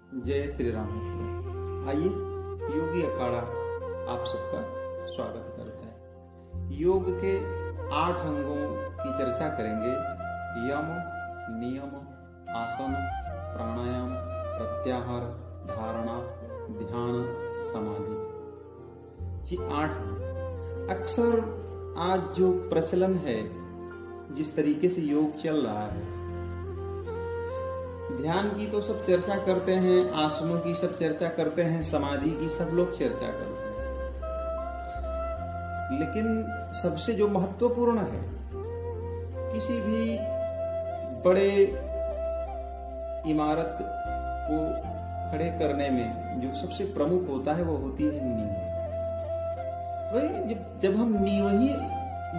जय श्री राम मित्रों। आइए योगी अखाड़ा आप सबका स्वागत करता है। योग के 8 अंगों की चर्चा करेंगे। यम, नियम, आसन, प्राणायाम, प्रत्याहार, धारणा, ध्यान, समाधि। ये 8 हैं। अक्सर आज जो प्रचलन है, जिस तरीके से योग चल रहा है, ध्यान की तो सब चर्चा करते हैं, आसनों की सब चर्चा करते हैं, समाधि की सब लोग चर्चा करते हैं, लेकिन सबसे जो महत्वपूर्ण है, किसी भी बड़े इमारत को खड़े करने में जो सबसे प्रमुख होता है वो होती है नींव। वही जब हम नींव ही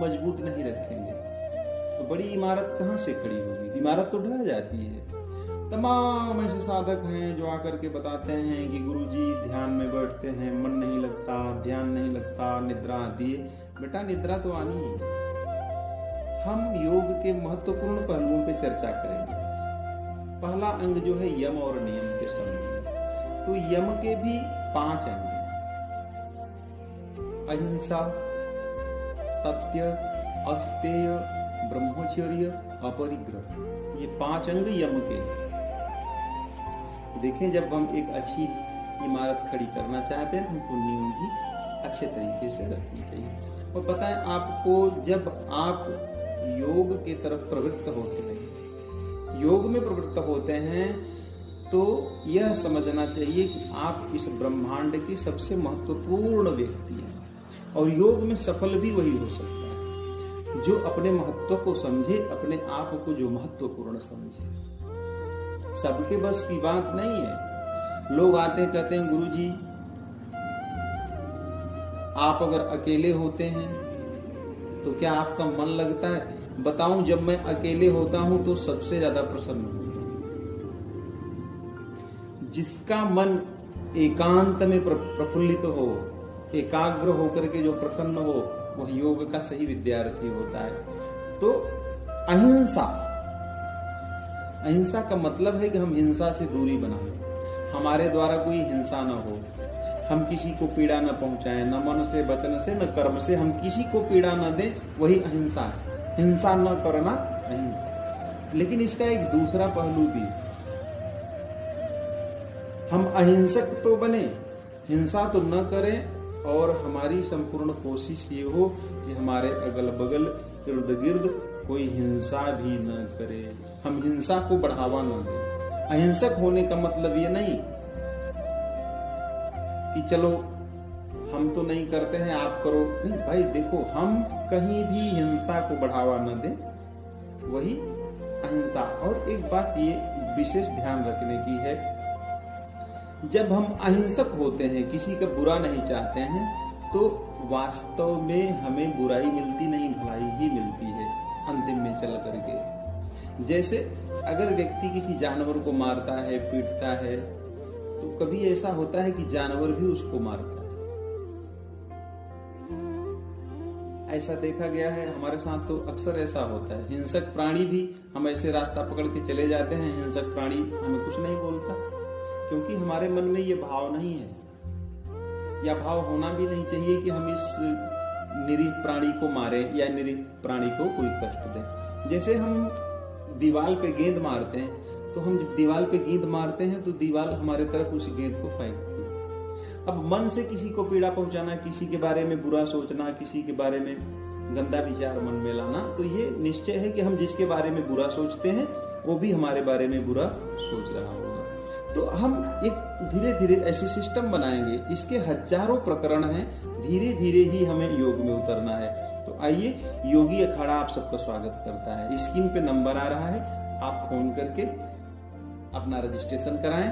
मजबूत नहीं रखेंगे तो बड़ी इमारत कहाँ से खड़ी होगी? इमारत तो ढह जाती है। तमाम ऐसे साधक हैं जो आकर के बताते हैं कि गुरुजी ध्यान में बैठते हैं, मन नहीं लगता, ध्यान नहीं लगता, निद्रा आती है। बेटा, निद्रा तो आनी है। हम योग के महत्वपूर्ण पहलुओं पे चर्चा करेंगे। पहला अंग जो है यम और नियम के संबंध। तो यम के भी 5 अंग हैं। अहिंसा, सत्य, अस्तेय, ब्रह्मचर्य, अपरिग्रह, ये 5 अंग यम के। देखें, जब हम एक अच्छी इमारत खड़ी करना चाहते हैं, हमको नींव भी अच्छे तरीके से रखनी चाहिए। और पता है आपको, जब आप योग के तरफ प्रवृत्त होते हैं, योग में प्रवृत्त होते हैं, तो यह समझना चाहिए कि आप इस ब्रह्मांड के सबसे महत्वपूर्ण व्यक्ति हैं। और योग में सफल भी वही हो सकता है जो अपने महत्व को समझे, अपने आप को जो महत्वपूर्ण समझे। सबके बस की बात नहीं है। लोग आते कहते हैं, गुरुजी आप अगर अकेले होते हैं तो क्या आपका मन लगता है? बताऊं, जब मैं अकेले होता हूं तो सबसे ज्यादा प्रसन्न होता हूं। जिसका मन एकांत में प्रफुल्लित हो, एकाग्र होकर के जो प्रसन्न हो, वह योग का सही विद्यार्थी होता है। तो अहिंसा का मतलब है कि हम हिंसा से दूरी बनाएं, हमारे द्वारा कोई हिंसा न हो, हम किसी को पीड़ा न पहुंचाएं, न मन से, वचन से, न कर्म से हम किसी को पीड़ा न दें, वही अहिंसा है। हिंसा न करना अहिंसा। लेकिन इसका एक दूसरा पहलू भी, हम अहिंसक तो बने, हिंसा तो न करें, और हमारी संपूर्ण कोशिश ये हो कि हमारे अगल बगल इर्द गिर्द कोई हिंसा भी न करे, हम हिंसा को बढ़ावा न दें। अहिंसक होने का मतलब ये नहीं कि चलो हम तो नहीं करते हैं, आप करो। नहीं भाई, देखो, हम कहीं भी हिंसा को बढ़ावा न दें, वही अहिंसा। और एक बात ये विशेष ध्यान रखने की है, जब हम अहिंसक होते हैं, किसी का बुरा नहीं चाहते हैं, तो वास्तव में हमें बुराई मिलती नहीं, भलाई ही मिलती है अंतिम में चल करके। जैसे अगर व्यक्ति किसी जानवर को मारता है, पीटता है, तो कभी ऐसा होता है कि जानवर भी उसको मारता है। ऐसा देखा गया है, हमारे साथ तो अक्सर ऐसा होता है। हिंसक प्राणी भी, हम ऐसे रास्ता पकड़ के चले जाते हैं, हिंसक प्राणी हमें कुछ नहीं बोलता, क्योंकि हमारे मन में ये भाव नहीं है, या भाव होना भी नहीं चाहिए कि हम इस निरीह प्राणी को मारे या निरीह प्राणी को कोई कष्ट दें। जैसे हम दीवार पे गेंद मारते हैं, तो हम जब दीवार पे गेंद मारते हैं तो दीवार हमारे तरफ उस गेंद को फेंकती है। अब मन से किसी को पीड़ा पहुंचाना, किसी के बारे में बुरा सोचना, किसी के बारे में गंदा विचार मन में लाना, तो ये निश्चय है कि हम जिसके बारे में बुरा सोचते हैं वो भी हमारे बारे में बुरा सोच रहा होगा। तो हम एक धीरे धीरे ऐसे सिस्टम बनाएंगे। इसके हजारों प्रकरण हैं, धीरे धीरे ही हमें योग में उतरना है। तो आइए, योगी अखाड़ा आप सबका स्वागत करता है। स्क्रीन पे नंबर आ रहा है, आप फोन करके अपना रजिस्ट्रेशन कराएं।